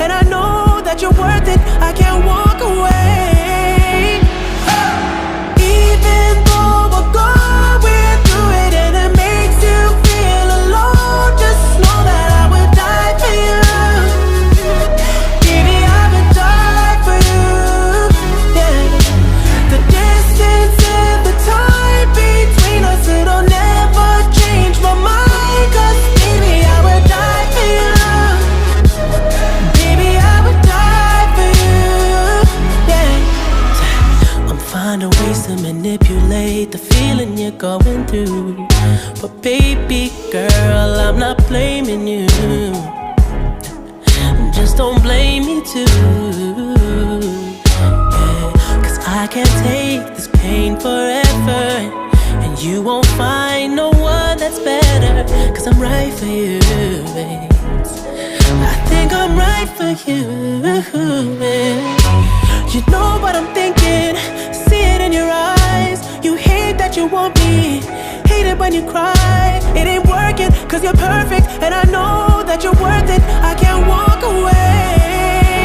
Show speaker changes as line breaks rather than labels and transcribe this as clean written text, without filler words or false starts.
and I know that you're worth it. I can't walk away. Even though we're going through it and it makes you feel alone, just know that I would die for you. Baby, I would die for you. Yeah. The distance and the time between us, it'll never change my mind. 'Cause baby, I would die for you. Baby, I would die for you. Yeah. I'm finding ways to manipulate the feeling you're going through, but baby girl, I'm not blaming you. Just don't blame me too. Yeah. 'Cause I can't take this pain forever, and you won't find no one that's better. 'Cause I'm right for you, babe. I think I'm right for you, babe. You know what I'm thinking, see it in your eyes. You hate that you want me, hate it when you cry. It ain't working 'cause you're perfect, and I know that you're worth